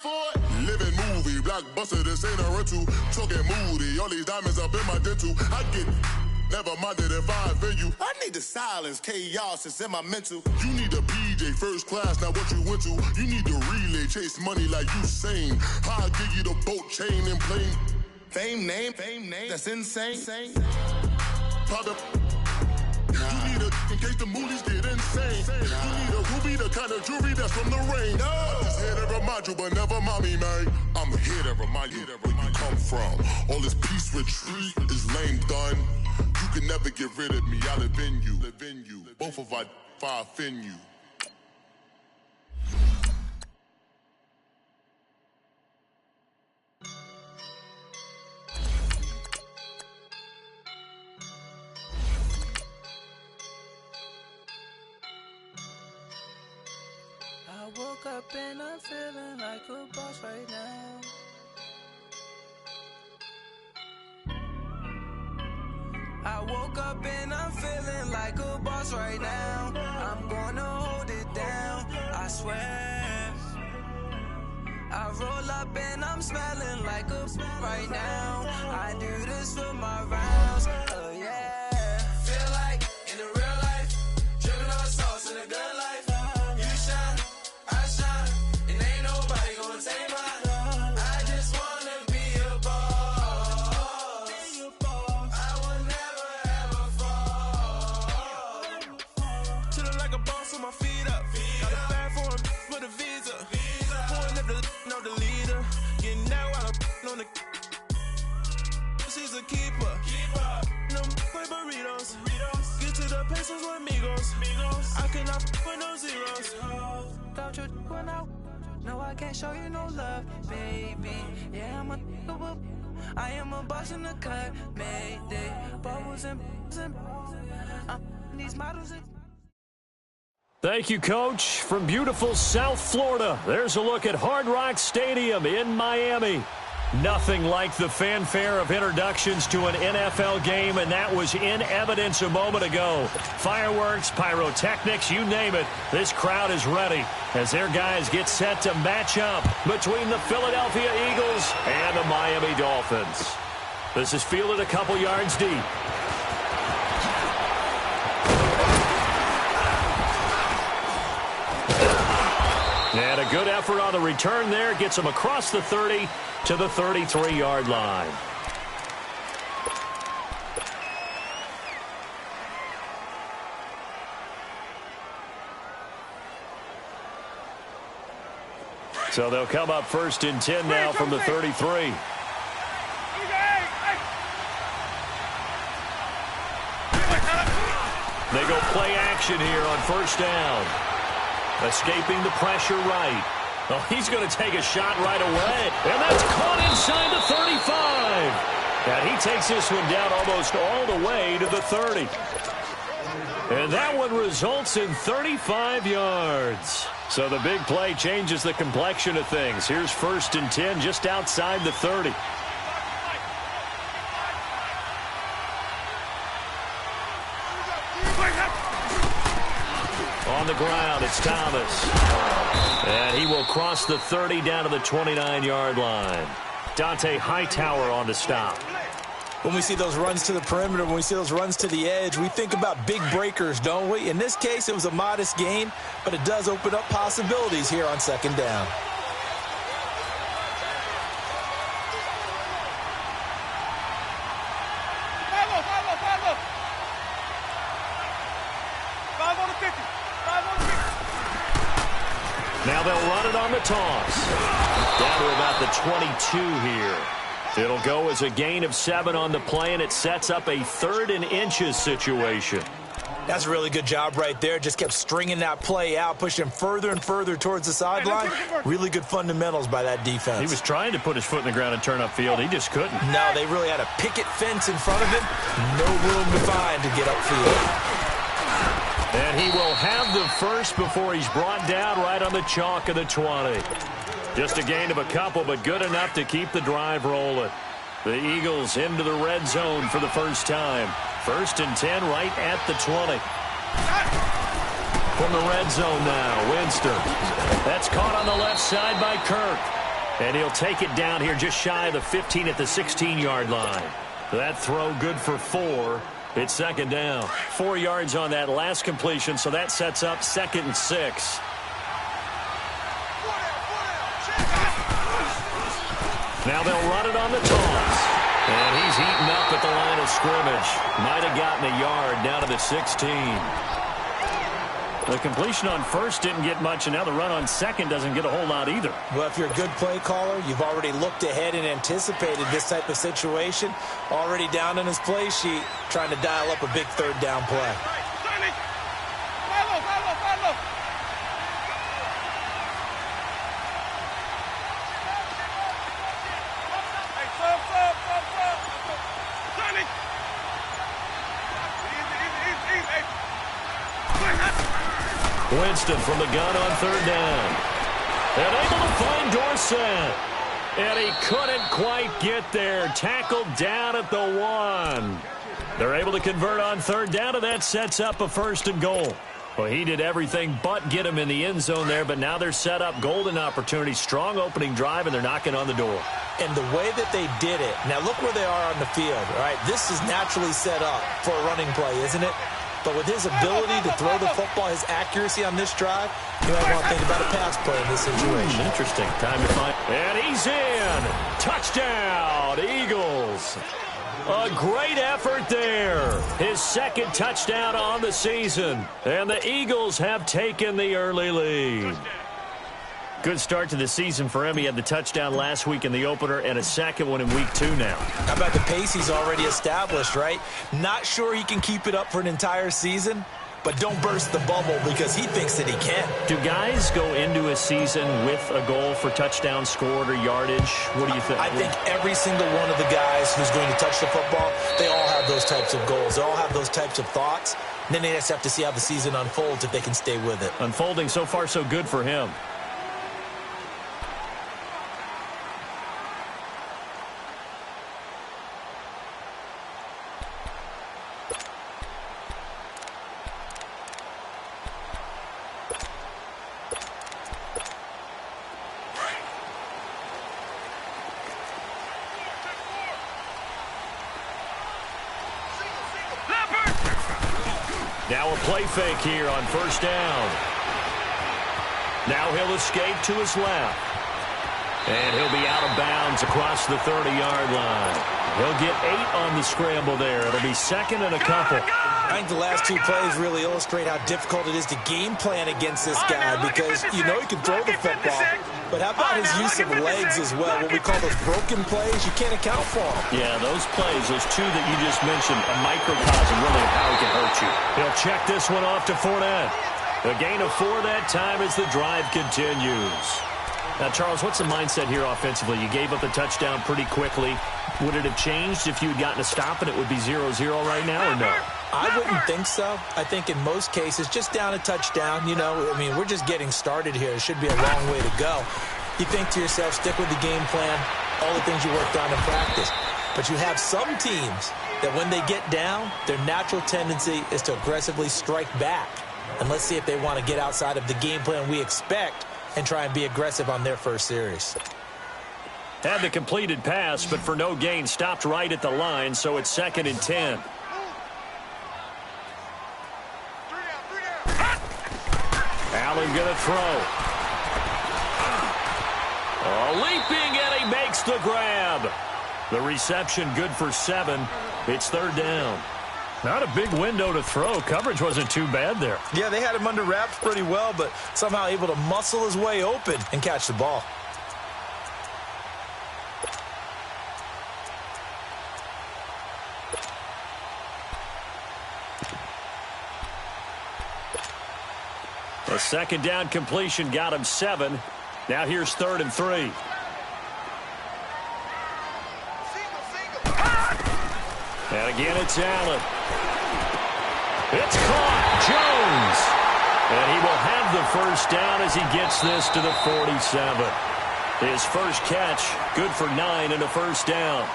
Living movie, blockbuster, this ain't a rental. Talking moody, all these diamonds up in my dental. I get never minded if I offend you. I need the silence, chaos is in my mental. You need a PJ, first class, not what you went to. You need the relay, chase money like you sane. I'll give you the boat, chain, and plane. Fame name, that's insane. Pop it. You need a in case the movies get insane. You need a ruby, the kind of jewelry that's from the rain. I'm just here to remind you, but never mommy, man. I'm here to remind you where you come from. All this peace retreat is lame done. You can never get rid of me. I live in you. Both of our offend you. I woke up and I'm feeling like a boss right now. I woke up and I'm feeling like a boss right now. I'm gonna hold it down, I swear. I roll up and I'm smelling like a right now. I do this for my rounds, oh yeah. Feel like in the real life, dripping on sauce in a good life. You shine, I shine, and ain't nobody gonna take mine. I just wanna be a boss. I will never ever fall. Chillin' like a boss with my feet up. Got a bag for a visa. Pulling up the leader. Getting that while I'm on the. She's a keeper. No play burritos. Get to the pesos with amigos. I cannot with no zeros. Without you going out. No, I can't show you no love, baby. Yeah, I am a boss in the cut. Mayday. Bubbles and these models. Thank you, Coach. From beautiful South Florida, there's a look at Hard Rock Stadium in Miami. Nothing like the fanfare of introductions to an NFL game, and that was in evidence a moment ago. Fireworks, pyrotechnics, you name it. This crowd is ready as their guys get set to match up between the Philadelphia Eagles and the Miami Dolphins. This is fielded a couple yards deep. And a good effort on the return there. Gets him across the 30 to the 33-yard line. So they'll come up 1st and 10 now from the 33. They go play action here on 1st down. Escaping the pressure right. Oh, he's going to take a shot right away. And that's caught inside the 35. And he takes this one down almost all the way to the 30. And that one results in 35 yards. So the big play changes the complexion of things. Here's 1st and 10 just outside the 30. On the ground, it's Thomas. And he will cross the 30 down to the 29-yard line. Dante Hightower on the stop. When we see those runs to the perimeter, when we see those runs to the edge, we think about big breakers, don't we? In this case, it was a modest gain, but it does open up possibilities here on 2nd down. Now they'll run it on the toss. Down to about the 22 here. It'll go as a gain of 7 on the play, and it sets up a 3rd and inches situation. That's a really good job right there. Just kept stringing that play out, pushing him further and further towards the sideline. Really good fundamentals by that defense. He was trying to put his foot in the ground and turn upfield. He just couldn't. No, they really had a picket fence in front of him. No room to find to get upfield. And he will have the first before he's brought down right on the chalk of the 20. Just a gain of a couple, but good enough to keep the drive rolling. The Eagles into the red zone for the first time. 1st and 10 right at the 20. From the red zone now, Winston. That's caught on the left side by Kirk. And he'll take it down here just shy of the 15 at the 16-yard line. That throw good for 4. It's second down. 4 yards on that last completion, so that sets up 2nd and 6. Now they'll run it on the toss. And he's heating up at the line of scrimmage. Might have gotten a yard down to the 16. The completion on first didn't get much, and now the run on second doesn't get a whole lot either. Well, if you're a good play caller, you've already looked ahead and anticipated this type of situation. Already down on his play sheet, trying to dial up a big third down play. Winston from the gun on third down. And able to find Dorsett. And he couldn't quite get there. Tackled down at the 1. They're able to convert on third down, and that sets up a 1st and goal. Well, he did everything but get him in the end zone there, but now they're set up. Golden opportunity, strong opening drive, and they're knocking on the door. And the way that they did it, now look where they are on the field, all right? This is naturally set up for a running play, isn't it? But with his ability to throw the football, his accuracy on this drive, you might want to think about a pass play in this situation. Interesting. Time to find. And he's in. Touchdown, Eagles. A great effort there. His 2nd touchdown on the season. And the Eagles have taken the early lead. Good start to the season for him. He had the touchdown last week in the opener and a 2nd one in week 2 now. How about the pace he's already established, right? Not sure he can keep it up for an entire season, but don't burst the bubble because he thinks that he can. Do guys go into a season with a goal for touchdown scored or yardage? What do you think? I think every single one of the guys who's going to touch the football, they all have those types of goals. They all have those types of thoughts. And then they just have to see how the season unfolds if they can stay with it. Unfolding so far so good for him. Now a play fake here on first down. Now he'll escape to his left. And he'll be out of bounds across the 30-yard line. He'll get 8 on the scramble there. It'll be 2nd and a couple. I think the last 2 plays really illustrate how difficult it is to game plan against this guy because you know he can throw the football. But how about his use of legs as well? What we call those broken plays, you can't account for them. Yeah, those plays, those 2 that you just mentioned, a microcosm really of how he can hurt you. He'll check this one off to Fournette. A gain of 4 that time as the drive continues. Now, Charles, what's the mindset here offensively? You gave up the touchdown pretty quickly. Would it have changed if you had gotten a stop and it would be 0-0 right now or no? I wouldn't think so. I think in most cases, just down a touchdown, you know, I mean, we're just getting started here. It should be a long way to go. You think to yourself, stick with the game plan, all the things you worked on in practice. But you have some teams that when they get down, their natural tendency is to aggressively strike back. And let's see if they want to get outside of the game plan we expect and try and be aggressive on their first series. Had the completed pass, but for no gain, stopped right at the line, so it's 2nd and 10. Allen going to throw. Leaping, and he makes the grab. The reception good for 7. It's 3rd down. Not a big window to throw. Coverage wasn't too bad there. Yeah, they had him under wraps pretty well, but somehow able to muscle his way open and catch the ball. A 2nd down completion got him 7. Now here's 3rd and 3. And again, it's Allen. It's caught. Jones. And he will have the first down as he gets this to the 47. His first catch, good for 9 and a first down.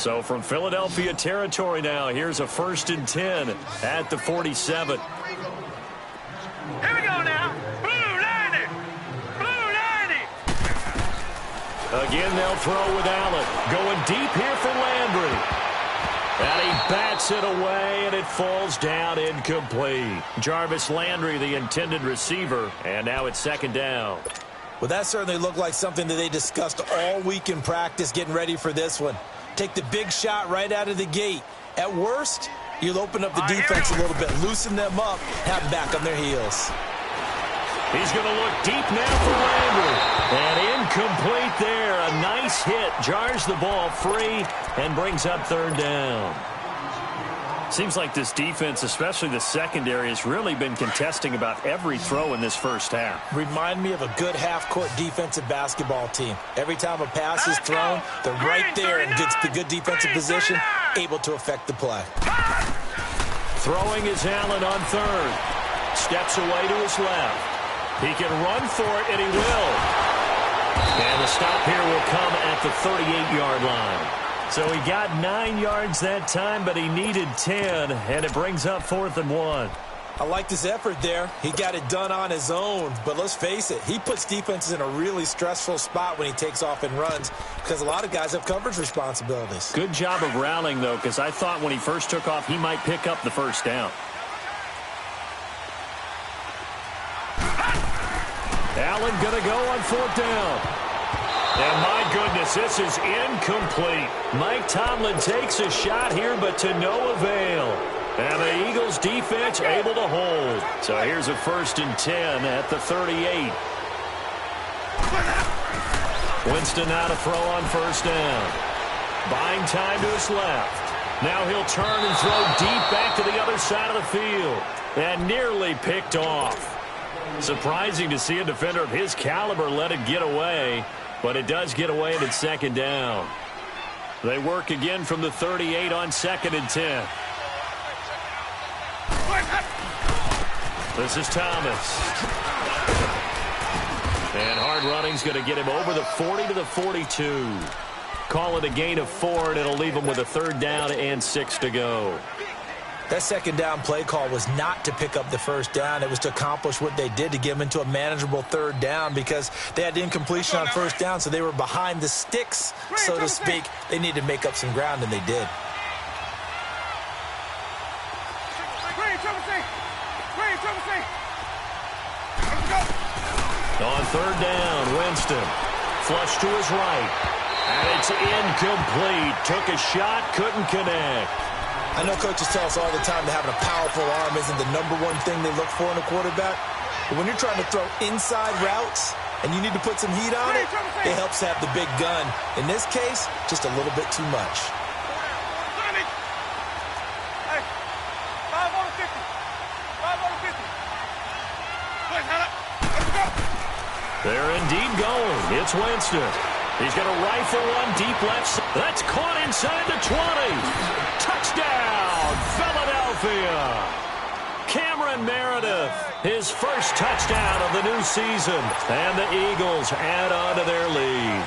So from Philadelphia territory now, here's a 1st and 10 at the 47. Here we go now. Blue 90. Blue 90. Again, they'll throw with Allen. Going deep here for Landry. And he bats it away, and it falls down incomplete. Jarvis Landry, the intended receiver, and now it's 2nd down. Well, that certainly looked like something that they discussed all week in practice, getting ready for this one. Take the big shot right out of the gate. At worst, you'll open up the defense a little bit, loosen them up, have them back on their heels. He's going to look deep now for Landry. And incomplete there. A nice hit. Jars the ball free and brings up 3rd down. Seems like this defense, especially the secondary, has really been contesting about every throw in this first half. Remind me of a good half-court defensive basketball team. Every time a pass is thrown, they're right there and gets the good defensive position, able to affect the play. Throwing is Allen on 3rd. Steps away to his left. He can run for it, and he will. And the stop here will come at the 38-yard line. So he got 9 yards that time, but he needed 10, and it brings up 4th and 1. I like this effort there. He got it done on his own, but let's face it, he puts defenses in a really stressful spot when he takes off and runs because a lot of guys have coverage responsibilities. Good job of rallying, though, because I thought when he first took off, he might pick up the 1st down. Allen going to go on 4th down. And my goodness, this is incomplete. Mike Tomlin takes a shot here, but to no avail. And the Eagles defense able to hold. So here's a 1st and 10 at the 38. Winston now to throw on 1st down. Buying time to his left. Now he'll turn and throw deep back to the other side of the field. And nearly picked off. Surprising to see a defender of his caliber let it get away, but it does get away and it's 2nd down. They work again from the 38 on 2nd and 10. This is Thomas. And hard running's going to get him over the 40 to the 42. Call it a gain of 4, and it'll leave him with a 3rd down and 6 to go. That 2nd down play call was not to pick up the 1st down. It was to accomplish what they did, to get them into a manageable 3rd down because they had incompletion on 1st down, so they were behind the sticks, so to speak. They needed to make up some ground, and they did. On 3rd down, Winston. Flush to his right. And it's incomplete. Took a shot, couldn't connect. I know coaches tell us all the time that having a powerful arm isn't the #1 thing they look for in a quarterback. But when you're trying to throw inside routes and you need to put some heat on it, it helps to have the big gun. In this case, just a little bit too much. Hey, 5 on 50. 5 on 50. Let's go. They're indeed going. It's Winston. He's going to rifle one deep left side. That's caught inside the 20. Touchdown, Philadelphia. Cameron Meredith, his first touchdown of the new season. And the Eagles add on to their lead.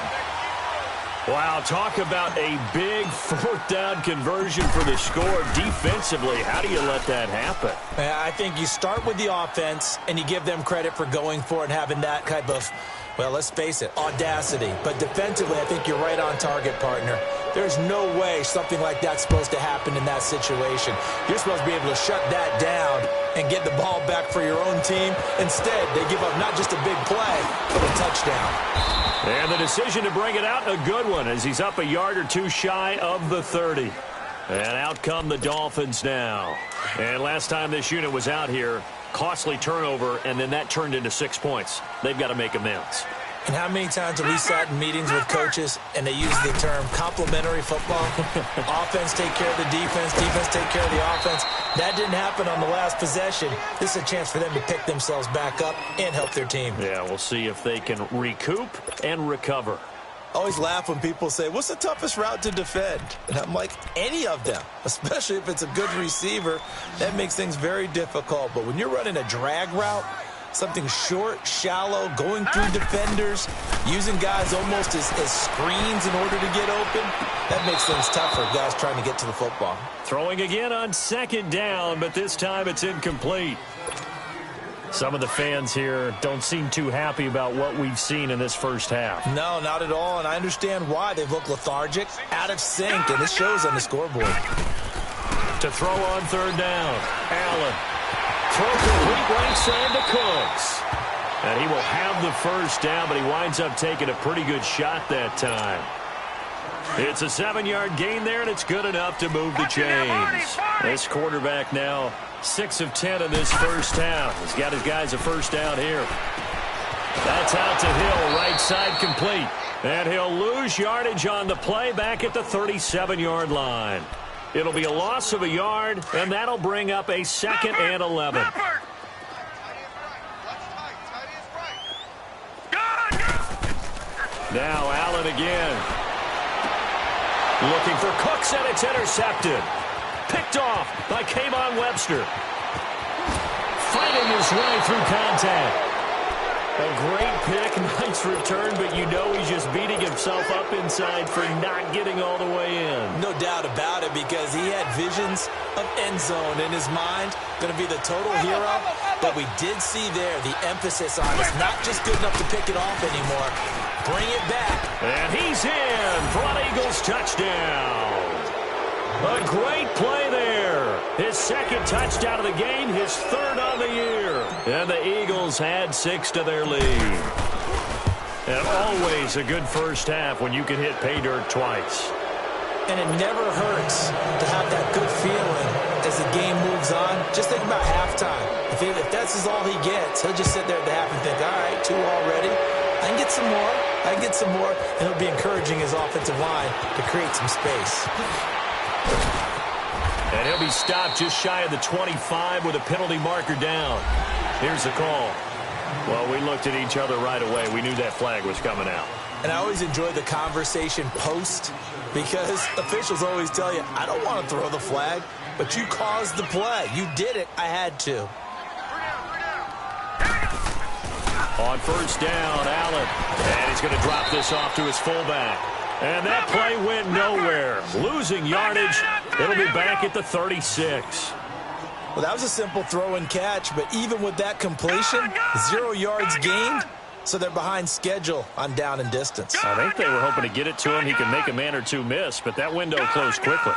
Wow, talk about a big 4th down conversion for the score. Defensively, how do you let that happen? I think you start with the offense, and you give them credit for going for it and having that type of, well, let's face it, audacity. But defensively, I think you're right on target, partner. There's no way something like that's supposed to happen in that situation. You're supposed to be able to shut that down and get the ball back for your own team. Instead, they give up not just a big play, but a touchdown. And the decision to bring it out, a good one, as he's up a yard or two shy of the 30. And out come the Dolphins now. And last time this unit was out here, costly turnover, and then that turned into 6 points. They've got to make amends. And how many times have we sat in meetings with coaches and they use the term complementary football? Offense take care of the defense, defense take care of the offense. That didn't happen on the last possession. This is a chance for them to pick themselves back up and help their team. Yeah, we'll see if they can recoup and recover. I always laugh when people say, what's the toughest route to defend? And I'm like, any of them, especially if it's a good receiver. That makes things very difficult. But when you're running a drag route, Something short, shallow, going through defenders, using guys almost as screens in order to get open. That makes things tough for guys trying to get to the football. Throwing again on second down, but this time it's incomplete. Some of the fans here don't seem too happy about what we've seen in this first half. No, not at all, and I understand why. They've looked lethargic, out of sync, and this shows on the scoreboard. To throw on third down, Allen. Throw complete right side to Cooks. And he will have the first down, but he winds up taking a pretty good shot that time. It's a 7-yard gain there, and it's good enough to move the chains. This quarterback now 6 of 10 in this first half. He's got his guys a first down here. That's out to Hill, right side complete. And he'll lose yardage on the play back at the 37-yard line. It'll be a loss of a yard, and that'll bring up a 2nd and 11. Now Allen again. Looking for Cooks, and it's intercepted. Picked off by Kayvon Webster. Fighting his way through contact. A great pick, nice return, but you know he's just beating himself up inside for not getting all the way in. No doubt about it, because he had visions of end zone in his mind. Going to be the total hero. But we did see there the emphasis on it's not just good enough to pick it off anymore. Bring it back. And he's in for an Eagles touchdown. A great play there. His 2nd touchdown of the game, his 3rd on the year. And the Eagles add 6 to their lead. And always a good first half when you can hit pay dirt twice. And it never hurts to have that good feeling as the game moves on. Just think about halftime. If that's all he gets, he'll just sit there at the half and think, all right, 2 already. I can get some more. I can get some more. And he'll be encouraging his offensive line to create some space. And he'll be stopped just shy of the 25 with a penalty marker down. Here's the call. Well, we looked at each other right away. We knew that flag was coming out. And I always enjoy the conversation post, because officials always tell you, I don't want to throw the flag, but you caused the play. You did it. I had to. On first down, Allen. And he's going to drop this off to his fullback. And that play went nowhere. Losing yardage. It'll be back at the 36. Well, that was a simple throw and catch, but even with that completion, 0 yards gained, so they're behind schedule on down and distance. I think they were hoping to get it to him. He could make a man or two miss, but that window closed quickly.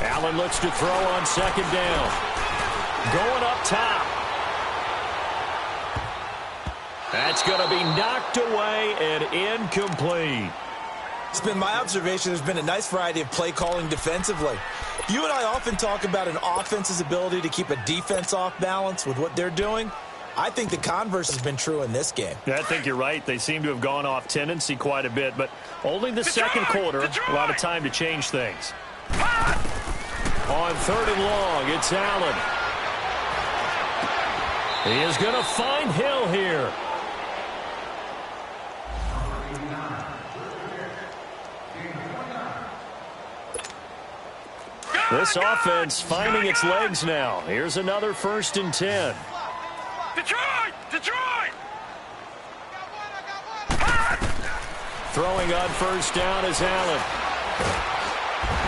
Allen looks to throw on second down. Going up top. That's going to be knocked away and incomplete. It's been my observation there's been a nice variety of play calling defensively. You and I often talk about an offense's ability to keep a defense off balance with what they're doing. I think the converse has been true in this game. Yeah, I think you're right. They seem to have gone off tendency quite a bit, but only the second quarter, a lot of time to change things. On 3rd and long, it's Allen. He is going to find Hill here. This offense finding its legs now. Here's another 1st and 10. Detroit! Detroit! Throwing on first down is Allen.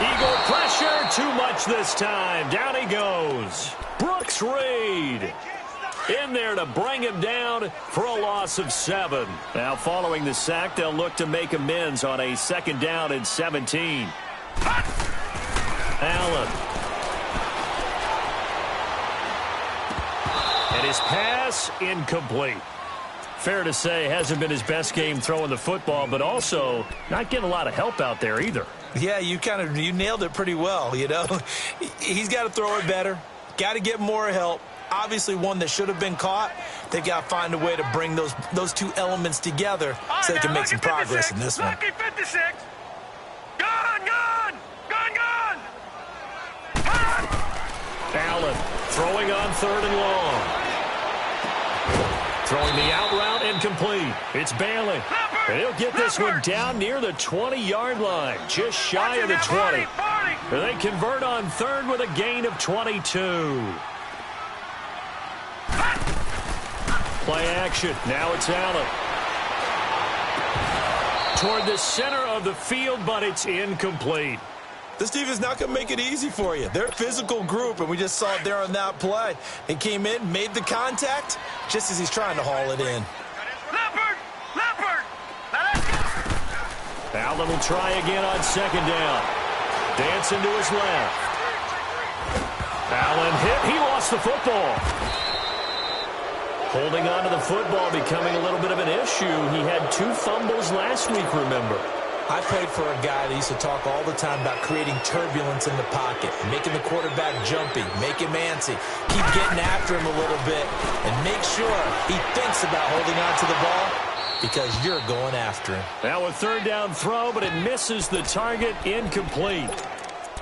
Eagle pressure, too much this time. Down he goes. Brooks Reed in there to bring him down for a loss of 7. Now following the sack, they'll look to make amends on a 2nd down and 17. Allen. And his pass incomplete. Fair to say, hasn't been his best game throwing the football, but also not getting a lot of help out there either. Yeah, you nailed it pretty well, you know. He's got to throw it better. Got to get more help. Obviously one that should have been caught. They've got to find a way to bring those 2 elements together so they can make some progress in this one. Lucky 56. Gone! Allen throwing on 3rd and long. Throwing the out route incomplete. It's Bailey. And he'll get this one down near the 20-yard line, just shy of the 20. And they convert on 3rd with a gain of 22. Play action. Now it's Allen. Toward the center of the field, but it's incomplete. This defense is not going to make it easy for you. They're a physical group, and we just saw it there on that play. He came in, made the contact, just as he's trying to haul it in. Allen will try again on second down. Dancing to his left. Allen hit. He lost the football. Holding on to the football becoming a little bit of an issue. He had 2 fumbles last week, remember. I played for a guy that used to talk all the time about creating turbulence in the pocket, making the quarterback jumpy, make him antsy, keep getting after him a little bit, and make sure he thinks about holding on to the ball because you're going after him. Now a third down throw, but it misses the target, incomplete.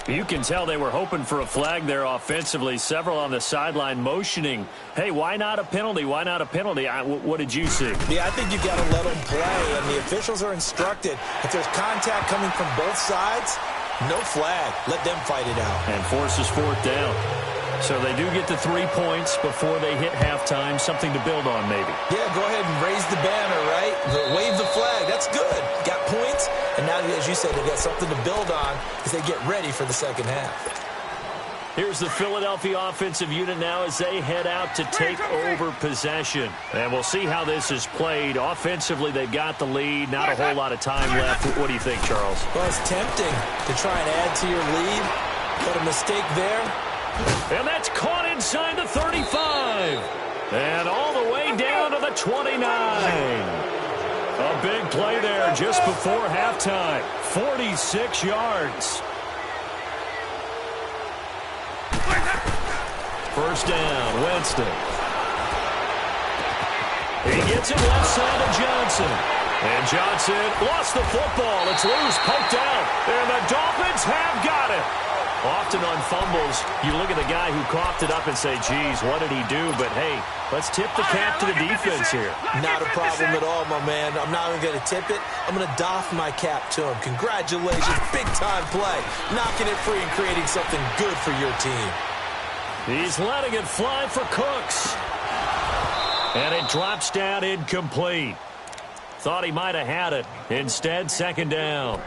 You can tell they were hoping for a flag there offensively. Several on the sideline motioning, hey, why not a penalty? Why not a penalty? What did you see? Yeah, I think you've got to let them play, and the officials are instructed. If there's contact coming from both sides, no flag. Let them fight it out. And forces fourth down. So they do get the 3 points before they hit halftime, something to build on maybe. Yeah, go ahead and raise the banner, right? Wave the flag. That's good. Got points, and now, as you said, they've got something to build on as they get ready for the second half. Here's the Philadelphia offensive unit now as they head out to take over possession. And we'll see how this is played. Offensively, they've got the lead. Not a whole lot of time left. What do you think, Charles? Well, it's tempting to try and add to your lead, but a mistake there. And that's caught inside the 35. And all the way down to the 29. A big play there just before halftime. 46 yards. First down, Winston. He gets it left side to Johnson. And Johnson lost the football. It's loose, poked out. And the Dolphins have got it. Often on fumbles, you look at the guy who coughed it up and say, geez, what did he do? But, hey, let's tip the cap to the defense here. Not a problem at all, my man. I'm not even going to tip it. I'm going to doff my cap to him. Congratulations. Big-time play. Knocking it free and creating something good for your team. He's letting it fly for Cooks. And it drops down incomplete. Thought he might have had it. Instead, second down.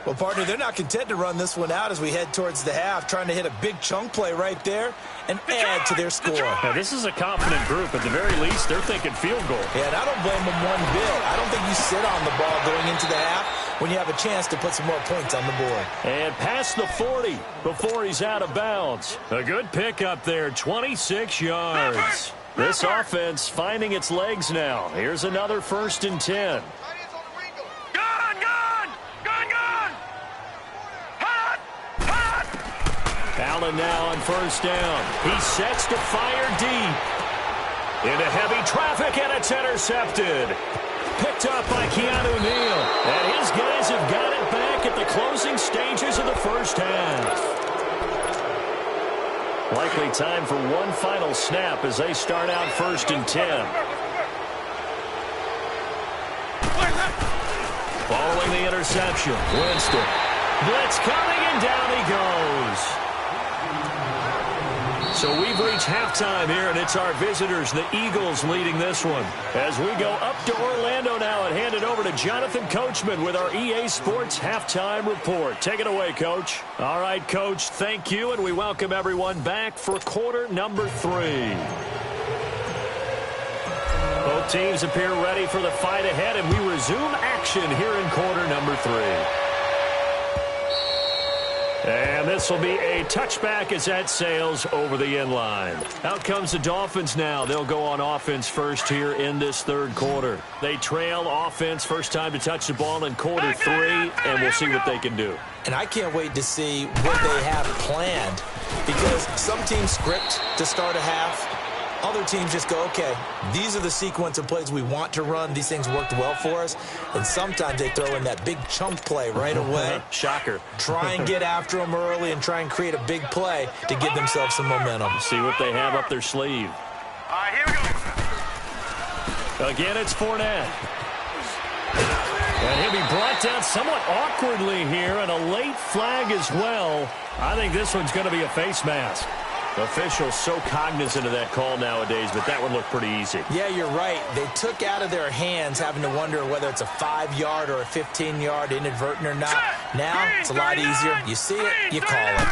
Well, partner, they're not content to run this one out as we head towards the half, trying to hit a big chunk play right there and add to their score. Now, this is a confident group. At the very least, they're thinking field goal. Yeah, and I don't blame them one bit. I don't think you sit on the ball going into the half when you have a chance to put some more points on the board. And past the 40 before he's out of bounds. A good pickup there, 26 yards. This offense finding its legs now. Here's another 1st and 10. Allen now on first down. He sets to fire deep. Into heavy traffic, and it's intercepted. Picked up by Keanu Neal. And his guys have got it back at the closing stages of the first half. Likely time for one final snap as they start out 1st and 10. Following the interception, Winston. Blitz coming, and down he goes. So we've reached halftime here, and it's our visitors, the Eagles, leading this one. As we go up to Orlando now and hand it over to Jonathan Coachman with our EA Sports Halftime Report. Take it away, Coach. All right, Coach, thank you, and we welcome everyone back for quarter number 3. Both teams appear ready for the fight ahead, and we resume action here in quarter number 3. And this will be a touchback as that sails over the end line. Out comes the Dolphins now. They'll go on offense first here in this third quarter. They trail offense first time to touch the ball in quarter 3, and we'll see what they can do. And I can't wait to see what they have planned, because some teams script to start a half. Other teams just go, okay, these are the sequence of plays we want to run. These things worked well for us. And sometimes they throw in that big chunk play right away. Shocker. Try and get after them early and try and create a big play to give themselves some momentum. See what they have up their sleeve. All right, here we go. Again, it's Fournette. And he'll be brought down somewhat awkwardly here, and a late flag as well. I think this one's going to be a face mask. Officials so cognizant of that call nowadays, but that one looked pretty easy. Yeah, you're right. They took out of their hands having to wonder whether it's a 5-yard or a 15-yard inadvertent or not. Now, it's a lot easier. You see it, you call it.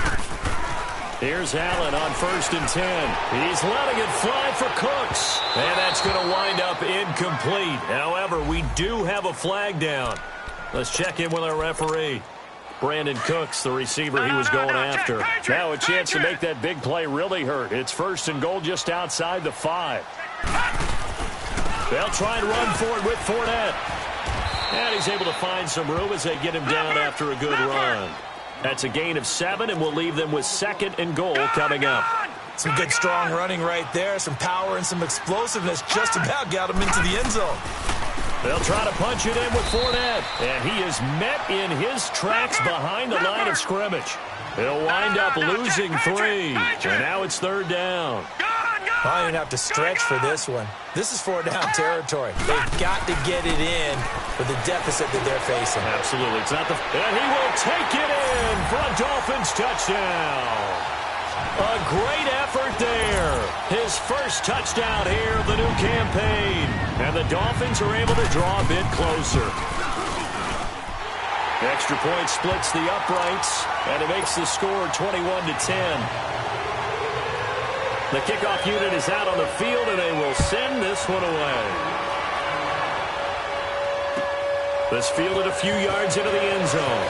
Here's Allen on 1st and 10. He's letting it fly for Cooks. And that's going to wind up incomplete. However, we do have a flag down. Let's check in with our referee. Brandon Cooks, the receiver he was going after. Now a chance to make that big play really hurt. It's 1st and goal just outside the 5. They'll try and run for it with Fournette. And he's able to find some room as they get him down after a good run. That's a gain of 7, and we'll leave them with 2nd and goal coming up. Some good, strong running right there. Some power and some explosiveness just about got him into the end zone. They'll try to punch it in with Fournette. And he is met in his tracks behind the line of scrimmage. He'll wind up losing 3. And now it's 3rd down. I don't have to stretch for this one. This is 4-down territory. They've got to get it in for the deficit that they're facing. Absolutely. It's not the... And he will take it in for a Dolphins touchdown. A great effort there. His first touchdown here of the new campaign. And the Dolphins are able to draw a bit closer. Extra point splits the uprights, and it makes the score 21-10. The kickoff unit is out on the field, and they will send this one away. This fielded a few yards into the end zone.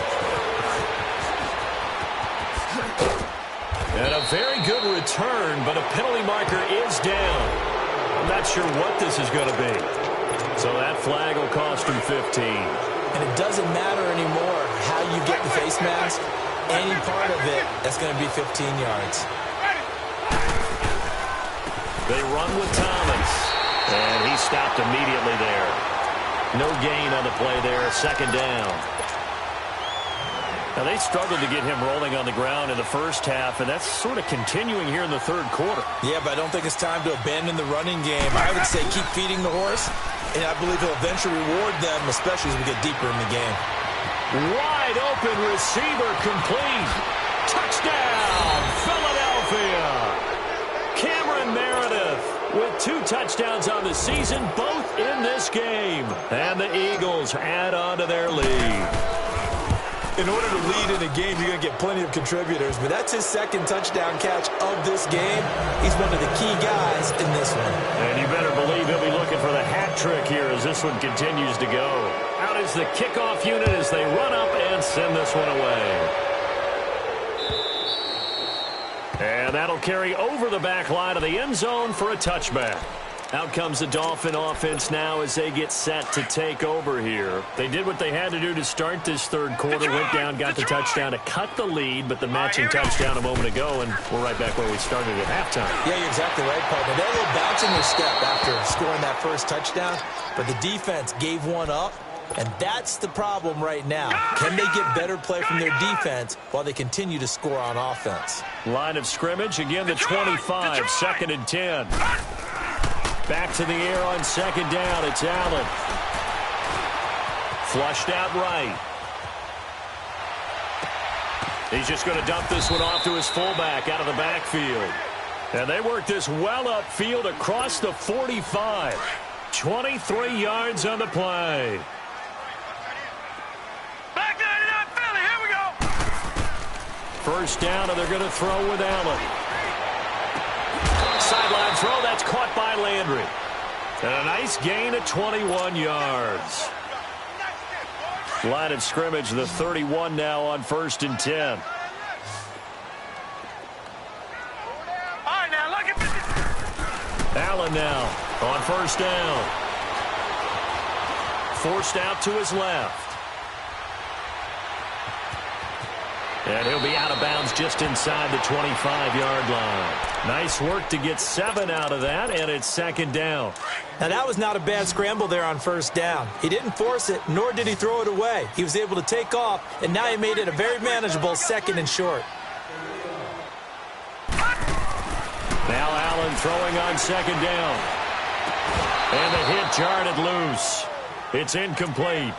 And a very good return, but a penalty marker is down. I'm not sure what this is going to be. So that flag will cost him 15. And it doesn't matter anymore how you get the face mask. Any part of it, that's going to be 15 yards. They run with Thomas. And he stopped immediately there. No gain on the play there. 2nd down. Now, they struggled to get him rolling on the ground in the first half, and that's sort of continuing here in the 3rd quarter. Yeah, but I don't think it's time to abandon the running game. I would say keep feeding the horse, and I believe he'll eventually reward them, especially as we get deeper in the game. Wide open receiver complete. Touchdown, Philadelphia. Cameron Meredith with 2 touchdowns on the season, both in this game. And the Eagles add on to their lead. In order to lead in a game, you're going to get plenty of contributors, but that's his 2nd touchdown catch of this game. He's one of the key guys in this one. And you better believe he'll be looking for the hat trick here as this one continues to go. Out is the kickoff unit as they run up and send this one away. And that'll carry over the back line of the end zone for a touchback. Out comes the Dolphin offense now as they get set to take over here. They did what they had to do to start this 3rd quarter. Went down, got the touchdown to cut the lead, but the matching touchdown a moment ago, and we're right back where we started at halftime. Yeah, you're exactly right, partner. They're a little bounce in their step after scoring that first touchdown, but the defense gave one up, and that's the problem right now. Can they get better play from their defense while they continue to score on offense? Line of scrimmage, again the 25, 2nd and 10. Back to the air on 2nd down. It's Allen. Flushed out right. He's just going to dump this one off to his fullback out of the backfield. And they work this well upfield across the 45. 23 yards on the play. Back 99 Philly, here we go. 1st down, and they're going to throw with Allen. Sideline throw, that's caught by Landry. And a nice gain of 21 yards. Line of scrimmage, the 31 now on 1st and 10. All right, now look at this. Allen now on 1st down. Forced out to his left. And he'll be out of bounds just inside the 25-yard line. Nice work to get 7 out of that, and it's 2nd down. Now, that was not a bad scramble there on 1st down. He didn't force it, nor did he throw it away. He was able to take off, and now he made it a very manageable 2nd and short. Now Allen throwing on 2nd down. And the hit jarred it loose. It's incomplete.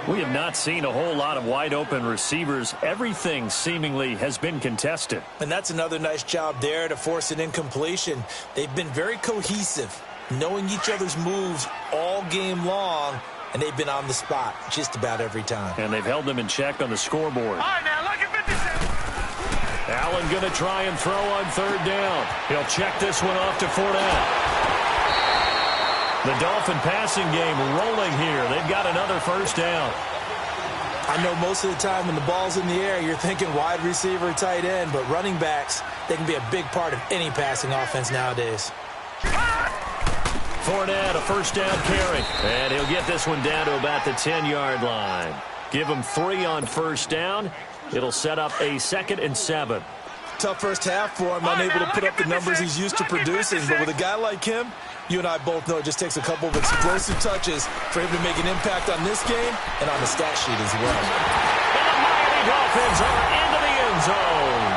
We have not seen a whole lot of wide-open receivers. Everything seemingly has been contested. And that's another nice job there to force an incompletion. They've been very cohesive, knowing each other's moves all game long, and they've been on the spot just about every time. And they've held them in check on the scoreboard. All right, now, look at 57. Allen going to try and throw on third down. He'll check this one off to Fournette. The Dolphin passing game rolling here. They've got another first down. I know most of the time when the ball's in the air, you're thinking wide receiver, tight end, but running backs, they can be a big part of any passing offense nowadays. Fournette, a first down carry. And he'll get this one down to about the 10-yard line. Give him 3 on first down. It'll set up a 2nd and 7. Tough first half for him, unable to put up the numbers he's used to producing. But with a guy like him, you and I both know it just takes a couple of explosive touches for him to make an impact on this game and on the stat sheet as well. And the Miami Dolphins are into the end zone.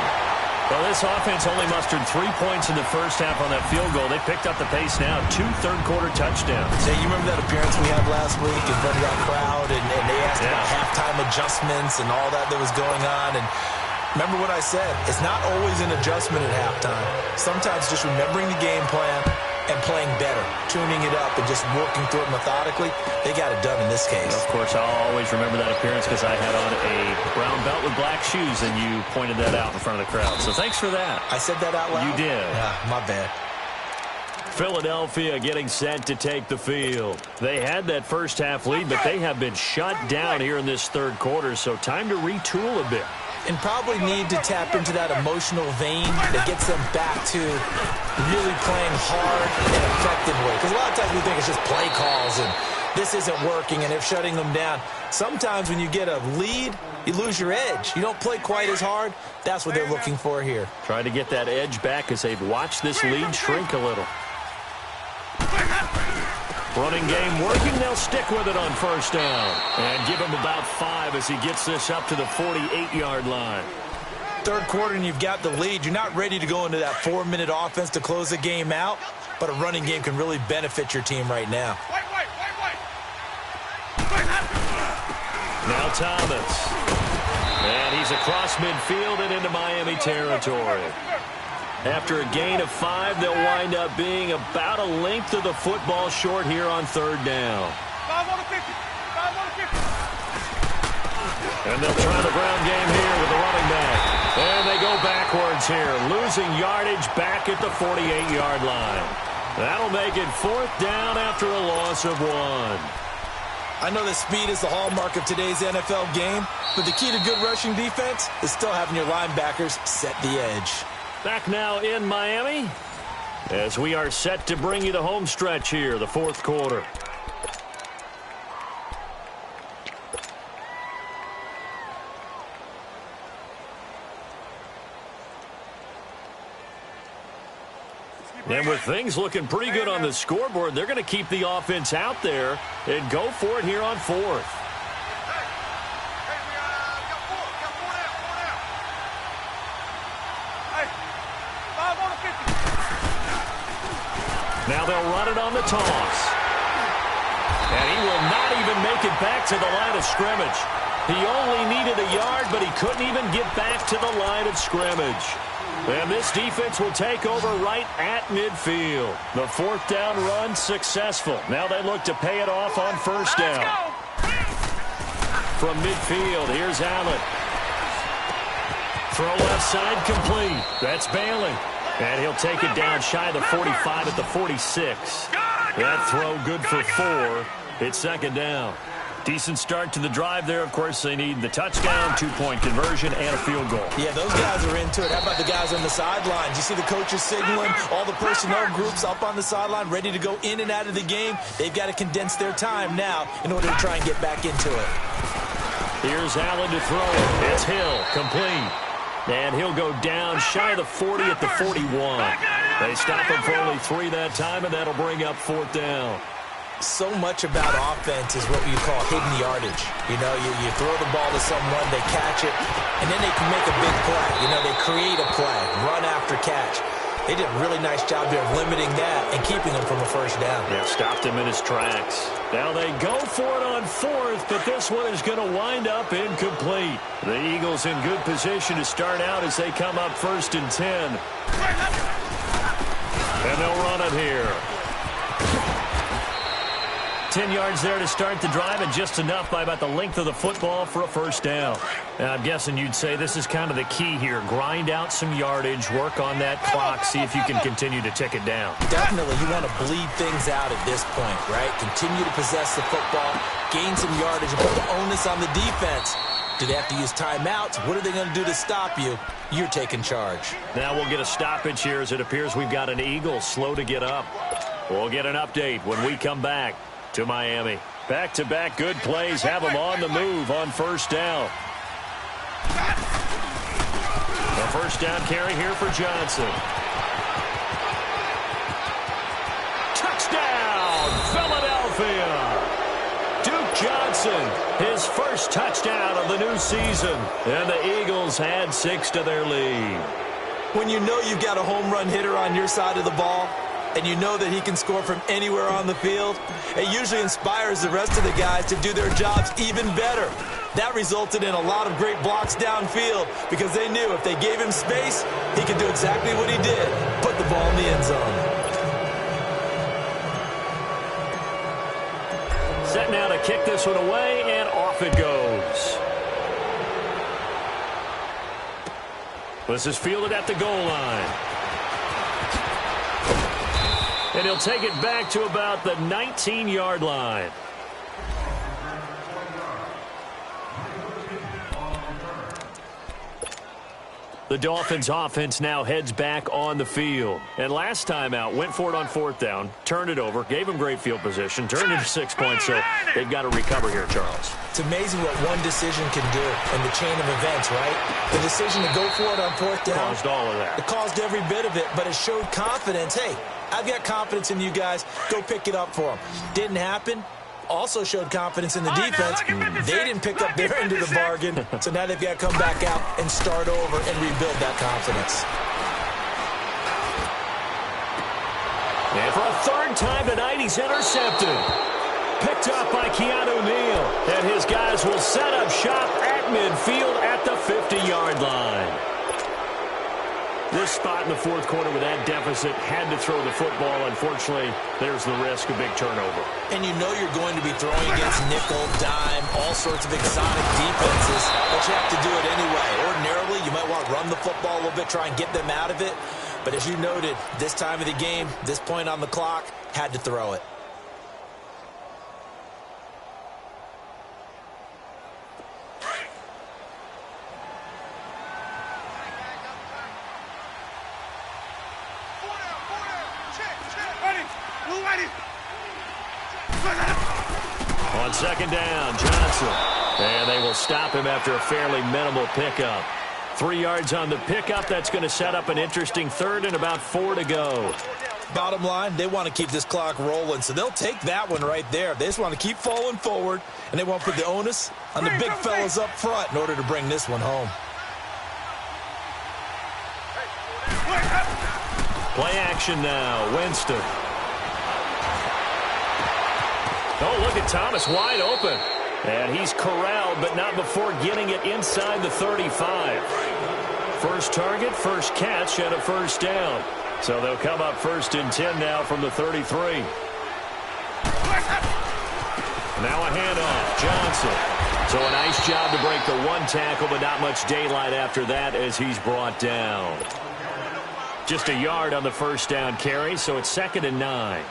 Well, this offense only mustered 3 points in the first half on that field goal. They picked up the pace now. 2 third-quarter touchdowns. Say, you remember that appearance we had last week in front of that crowd, and they asked about halftime adjustments and all that was going on. And remember what I said. It's not always an adjustment at halftime. Sometimes just remembering the game plan and playing better, tuning it up and just working through it methodically. They got it done in this case. Of course, I'll always remember that appearance because I had on a brown belt with black shoes, and you pointed that out in front of the crowd. So thanks for that. I said that out loud? You did. Yeah, my bad. Philadelphia getting set to take the field. They had that first half lead, but they have been shut down here in this third quarter, so time to retool a bit. And probably need to tap into that emotional vein that gets them back to really playing hard and effective way. Because a lot of times we think it's just play calls and this isn't working and they're shutting them down. Sometimes when you get a lead, you lose your edge. You don't play quite as hard. That's what they're looking for here. Trying to get that edge back as they've watched this lead shrink a little. Running game working. They'll stick with it on first down. And give him about 5 as he gets this up to the 48-yard line. Third quarter and you've got the lead. You're not ready to go into that 4-minute offense to close the game out, but a running game can really benefit your team right now. Now Thomas. And he's across midfield and into Miami territory. After a gain of 5, they'll wind up being about a length of the football short here on third down. 5 on the 50. 5 on the 50. And they'll try the ground game here with the running back. And they go backwards here, losing yardage back at the 48-yard line. That'll make it 4th down after a loss of 1. I know that speed is the hallmark of today's NFL game, but the key to good rushing defense is still having your linebackers set the edge. Back now in Miami as we are set to bring you the home stretch here, the fourth quarter. And with things looking pretty good on the scoreboard, they're going to keep the offense out there and go for it here on 4th. Now they'll run it on the toss. And he will not even make it back to the line of scrimmage. He only needed a yard, but he couldn't even get back to the line of scrimmage. And this defense will take over right at midfield. The 4th down run successful. Now they look to pay it off on first down. From midfield, here's Allen. Throw left side complete. That's Bailey. And he'll take it down shy of the 45 at the 46. That throw good for 4. It's 2nd down. Decent start to the drive there. Of course, they need the touchdown, 2-point conversion, and a field goal. Yeah, those guys are into it. How about the guys on the sidelines? You see the coaches signaling, all the personnel groups up on the sideline, ready to go in and out of the game. They've got to condense their time now in order to try and get back into it. Here's Allen to throw it. It's Hill, complete. And he'll go down shy of the 40 at the 41. They stop him for only 3 that time, and that'll bring up 4th down. So much about offense is what you call hidden yardage. You know, you throw the ball to someone, they catch it, and then they can make a big play. You know, they create a play, run after catch. They did a really nice job there of limiting that and keeping him from a first down. Yeah, stopped him in his tracks. Now they go for it on fourth, but this one is going to wind up incomplete. The Eagles in good position to start out as they come up 1st and 10. And they'll run it here. 10 yards there to start the drive, and just enough by about the length of the football for a first down. And I'm guessing you'd say this is kind of the key here. Grind out some yardage, work on that clock, see if you can continue to tick it down. Definitely, you want to bleed things out at this point, right? Continue to possess the football, gain some yardage, and put the onus on the defense. Do they have to use timeouts? What are they going to do to stop you? You're taking charge. Now we'll get a stoppage here as it appears we've got an Eagle slow to get up. We'll get an update when we come back to Miami. Back-to-back good plays have them on the move on first down. A first down carry here for Johnson. Touchdown, Philadelphia! Duke Johnson, his first touchdown of the new season. And the Eagles add 6 to their lead. When you know you've got a home run hitter on your side of the ball, and you know that he can score from anywhere on the field, it usually inspires the rest of the guys to do their jobs even better. That resulted in a lot of great blocks downfield because they knew if they gave him space, he could do exactly what he did, put the ball in the end zone. Set now to kick this one away, and off it goes. This is fielded at the goal line. And he'll take it back to about the 19-yard line. The Dolphins offense now heads back on the field. And last time out, went for it on 4th down, turned it over, gave them great field position, turned it to 6 points, so they've got to recover here, Charles. It's amazing what one decision can do in the chain of events, right? The decision to go for it on 4th down. Caused all of that. It caused every bit of it, but it showed confidence. Hey, I've got confidence in you guys. Go pick it up for them. Didn't happen. Also showed confidence in the defense. They didn't pick up their end of the bargain, so now they've got to come back out and start over and rebuild that confidence. And for a 3rd time tonight, he's intercepted. Picked up by Keanu Neal. And his guys will set up shop at midfield at the 50-yard line. This spot in the 4th quarter with that deficit, had to throw the football. Unfortunately, there's the risk of big turnover. And you know you're going to be throwing against nickel, dime, all sorts of exotic defenses, but you have to do it anyway. Ordinarily, you might want to run the football a little bit, try and get them out of it. But as you noted, this time of the game, this point on the clock, had to throw it. On 2nd down, Johnson. And they will stop him after a fairly minimal pickup. 3 yards on the pickup. That's going to set up an interesting 3rd and about 4 to go. Bottom line, they want to keep this clock rolling, so they'll take that one right there. They just want to keep falling forward, and they want to put the onus on the big fellas up front in order to bring this one home. Play action now. Winston. Oh, look at Thomas wide open. And he's corralled, but not before getting it inside the 35. First target, first catch, and a first down. So they'll come up 1st and 10 now from the 33. Now a handoff. Johnson. So a nice job to break the 1 tackle, but not much daylight after that as he's brought down. Just a yard on the first down carry, so it's 2nd and 9.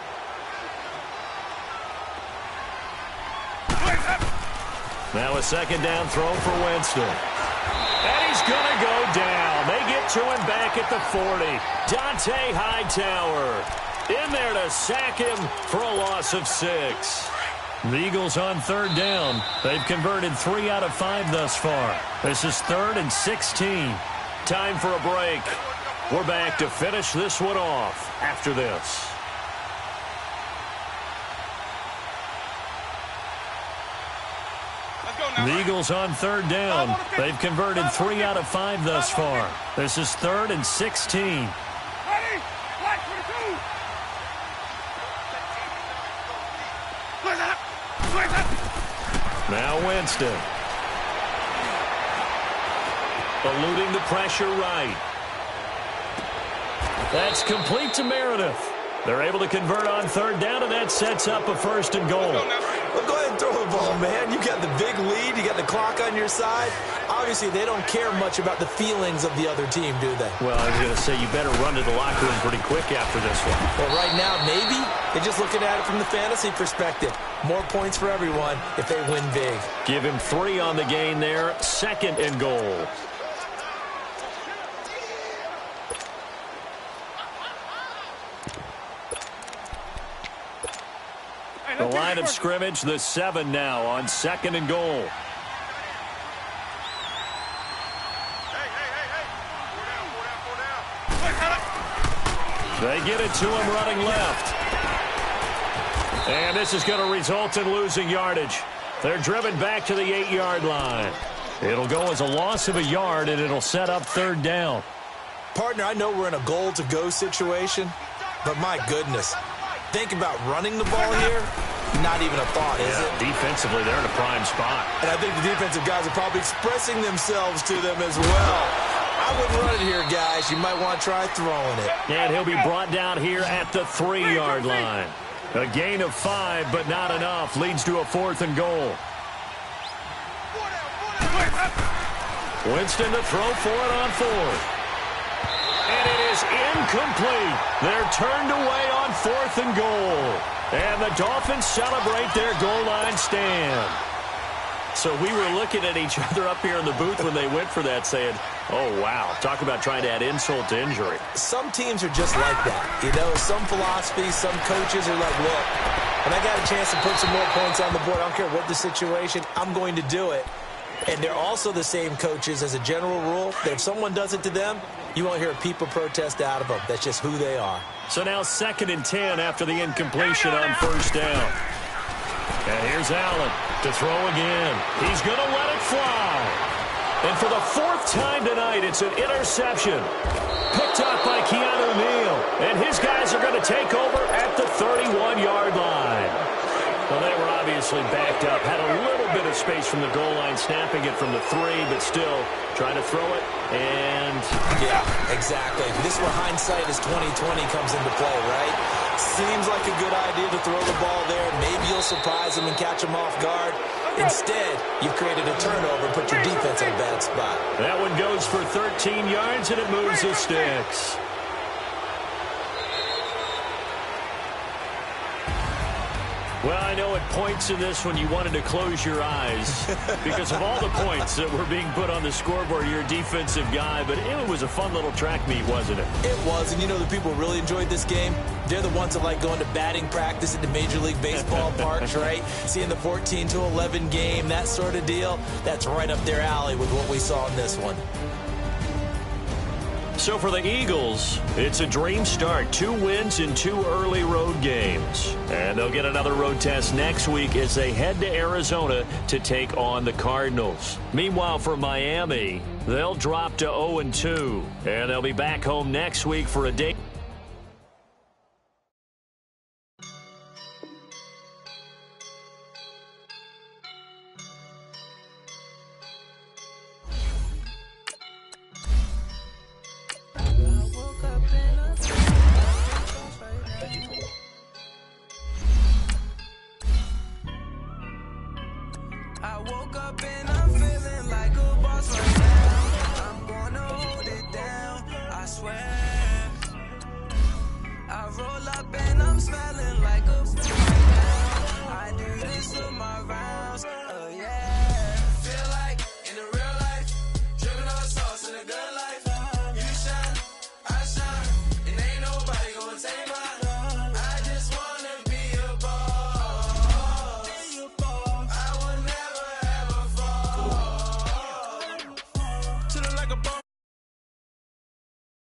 Now a 2nd down throw for Winston. And he's going to go down. They get to him back at the 40. Dante Hightower in there to sack him for a loss of 6. The Eagles on 3rd down. They've converted 3 out of 5 thus far. This is 3rd and 16. Time for a break. We're back to finish this one off after this. The Eagles on 3rd down. They've converted 3 out of 5 thus far. This is 3rd and 16. Now Winston. Eluding the pressure right. That's complete to Meredith. They're able to convert on third down, and that sets up a 1st and goal. Well, go ahead and throw the ball, man. You got the big lead. You got the clock on your side. Obviously, they don't care much about the feelings of the other team, do they? Well, I was going to say you better run to the locker room pretty quick after this one. Well, right now, maybe. They're just looking at it from the fantasy perspective. More points for everyone if they win big. Give him 3 on the gain there. 2nd and goal. The line of scrimmage, the 7 now on 2nd and goal. They get it to him running left. And this is going to result in losing yardage. They're driven back to the 8-yard line. It'll go as a loss of a yard, and it'll set up 3rd down. Partner, I know we're in a goal-to-go situation, but my goodness. Think about running the ball here. Not even a thought, is it? Defensively, they're in a prime spot. And I think the defensive guys are probably expressing themselves to them as well. I wouldn't run it here, guys. You might want to try throwing it. And he'll be brought down here at the 3-yard line. A gain of 5, but not enough. Leads to a 4th and goal. Winston to throw for it on 4th. And it is incomplete. They're turned away on 4th and goal. And the Dolphins celebrate their goal line stand. So we were looking at each other up here in the booth when they went for that saying, oh, wow, talk about trying to add insult to injury. Some teams are just like that. You know, some philosophies, some coaches are like, look, when I got a chance to put some more points on the board, I don't care what the situation, I'm going to do it. And they're also the same coaches as a general rule that if someone does it to them, you won't hear a peep of protest out of them. That's just who they are. So now 2nd and 10 after the incompletion on 1st down. And here's Allen to throw again. He's going to let it fly. And for the 4th time tonight, it's an interception. Picked up by Keanu Neal. And his guys are going to take over at the 31-yard line. Well, they were obviously backed up. Had a little bit of space from the goal line, snapping it from the 3, but still trying to throw it. And yeah, exactly. This is where hindsight is 20/20 comes into play, right? Seems like a good idea to throw the ball there. Maybe you'll surprise them and catch them off guard. Instead, you've created a turnover and put your defense in a bad spot. That one goes for 13 yards, and it moves the sticks. Well, I know at points in this one you wanted to close your eyes because of all the points that were being put on the scoreboard. You're a defensive guy, but it was a fun little track meet, wasn't it? It was, and you know the people who really enjoyed this game? They're the ones that like going to batting practice at the Major League Baseball parks, right? Seeing the 14-11 game, that sort of deal. That's right up their alley with what we saw in this one. So for the Eagles, it's a dream start. 2 wins in 2 early road games. And they'll get another road test next week as they head to Arizona to take on the Cardinals. Meanwhile, for Miami, they'll drop to 0-2. And they'll be back home next week for a day. I woke up and I'm feeling like a boss right now. I'm gonna hold it down, I swear. I roll up and I'm smashed.